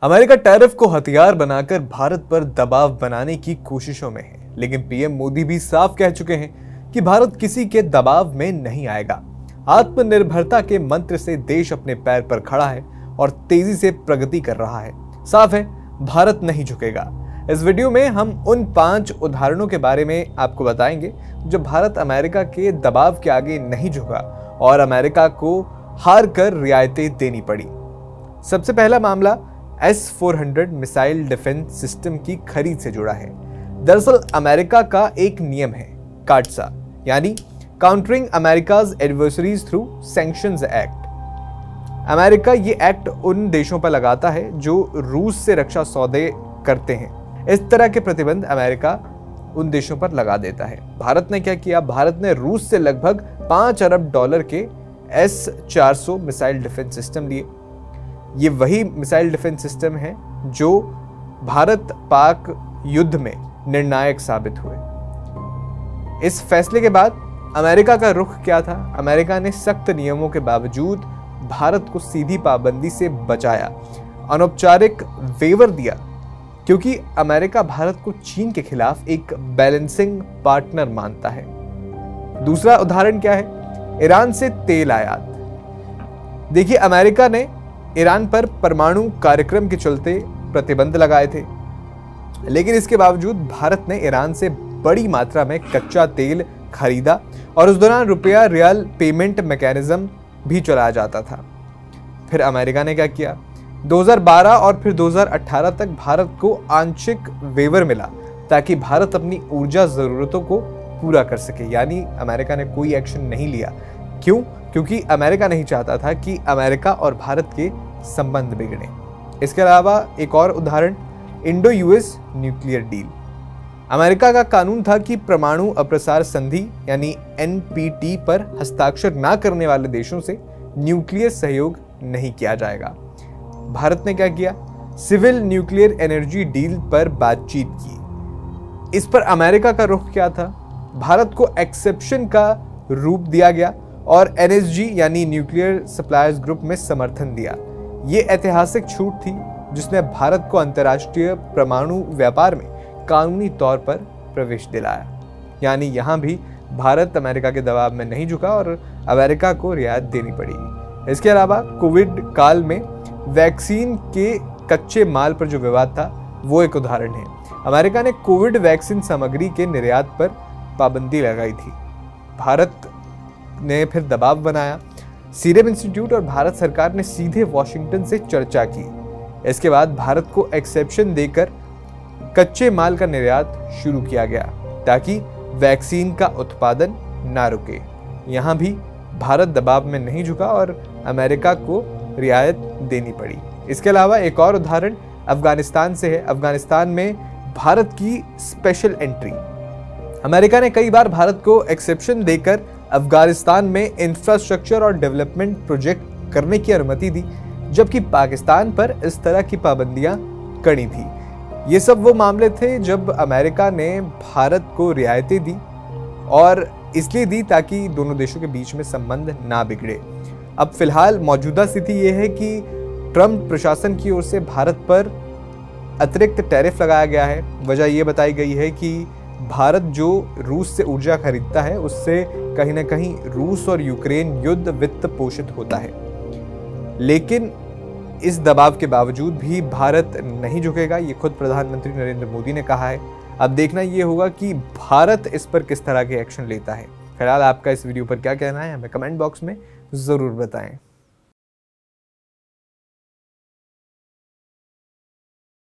America tariff को हथियार बनाकर भारत पर दबाव बनाने की कोशिशों में है, लेकिन पीएम मोदी भी साफ कह चुके हैं कि भारत किसी के दबाव में नहीं आएगा। आत्मनिर्भरता के मंत्र से देश अपने पैर पर खड़ा है और तेजी से प्रगति कर रहा है। साफ है, भारत नहीं झुकेगा। इस वीडियो में हम उन 5 उदाहरणों के बारे में आपको बताएंगे जो भारत अमेरिका के दबाव के आगे नहीं झुका और अमेरिका को हार कर रियायतें देनी पड़ी। सबसे पहला मामला S-400 मिसाइल डिफेंस सिस्टम की खरीद से जुड़ा है। दरअसल अमेरिका का एक नियम है, काटसा, यानी countering America's adversaries through sanctions act. America ये एक्ट उन देशों पर लगाता है जो रूस से रक्षा सौदे करते हैं। इस तरह के प्रतिबंध अमेरिका उन देशों पर लगा देता है। भारत ने क्या किया? भारत ने रूस से लगभग $5 अरब के S-400 मिसाइल डिफेंस सिस्टम लिए। ये वही मिसाइल डिफेंस सिस्टम है जो भारत पाक युद्ध में निर्णायक साबित हुए। इस फैसले के बाद अमेरिका का रुख क्या था? अमेरिका ने सख्त नियमों के बावजूद भारत को सीधी पाबंदी से बचाया, अनौपचारिक वेवर दिया, क्योंकि अमेरिका भारत को चीन के खिलाफ एक बैलेंसिंग पार्टनर मानता है। दूसरा उदाहरण क्या है? ईरान से तेल आयात। देखिए, अमेरिका ने ईरान पर परमाणु कार्यक्रम के चलते प्रतिबंध लगाए थे, लेकिन इसके बावजूद भारत ने ईरान से बड़ी मात्रा में कच्चा तेल खरीदा और उस दौरान रुपया रियल पेमेंट मैकेनिज्म भी चलाया जाता था। फिर अमेरिका ने क्या किया? 2012 और फिर 2018 तक भारत को आंशिक वेवर मिला ताकि भारत अपनी ऊर्जा जरूरतों को पूरा कर सके। यानी अमेरिका ने कोई एक्शन नहीं लिया। क्यों? क्योंकि अमेरिका नहीं चाहता था कि अमेरिका और भारत के संबंध बिगड़े। इसके अलावा एक और उदाहरण, Indo US nuclear deal. America का कानून था कि परमाणु अप्रसार संधि यानी NPT पर हस्ताक्षर ना करने वाले देशों से न्यूक्लियर सहयोग नहीं किया जाएगा। भारत ने क्या किया? सिविल न्यूक्लियर एनर्जी डील पर बातचीत की। इस पर अमेरिका का रुख क्या था? भारत को एक्सेप्शन का रूप दिया गया और NSG यानी न्यूक्लियर सप्लायर्स ग्रुप में समर्थन दिया। ये ऐतिहासिक छूट थी जिसने भारत को अंतर्राष्ट्रीय परमाणु व्यापार में कानूनी तौर पर प्रवेश दिलाया। यानी यहाँ भी भारत अमेरिका के दबाव में नहीं झुका और अमेरिका को रियायत देनी पड़ी। इसके अलावा कोविड काल में वैक्सीन के कच्चे माल पर जो विवाद था वो एक उदाहरण है। अमेरिका ने कोविड वैक्सीन सामग्री के निर्यात पर पाबंदी लगाई थी। भारत ने फिर दबाव बनाया। सीरम इंस्टीट्यूट और भारत सरकार ने सीधे वॉशिंगटन से चर्चा की। इसके बाद भारत को एक्सेप्शन देकर कच्चे माल का निर्यात शुरू किया गया ताकि वैक्सीन का उत्पादन ना रुके। यहाँ भी भारत दबाव में नहीं झुका और अमेरिका को रियायत देनी पड़ी। इसके अलावा एक और उदाहरण अफगानिस्तान से है। अफगानिस्तान में भारत की स्पेशल एंट्री। अमेरिका ने कई बार भारत को एक्सेप्शन देकर अफगानिस्तान में इंफ्रास्ट्रक्चर और डेवलपमेंट प्रोजेक्ट करने की अनुमति दी, जबकि पाकिस्तान पर इस तरह की पाबंदियां कड़ी थी। ये सब वो मामले थे जब अमेरिका ने भारत को रियायतें दी और इसलिए दी ताकि दोनों देशों के बीच में संबंध ना बिगड़े। अब फिलहाल मौजूदा स्थिति ये है कि ट्रंप प्रशासन की ओर से भारत पर अतिरिक्त टैरिफ लगाया गया है। वजह ये बताई गई है कि भारत जो रूस से ऊर्जा खरीदता है उससे कहीं ना कहीं रूस और यूक्रेन युद्ध वित्त पोषित होता है। लेकिन इस दबाव के बावजूद भी भारत नहीं झुकेगा, ये खुद प्रधानमंत्री नरेंद्र मोदी ने कहा है। अब देखना ये होगा कि भारत इस पर किस तरह के एक्शन लेता है। फिलहाल आपका इस वीडियो पर क्या कहना है हमें कमेंट बॉक्स में ज़रूर बताएं।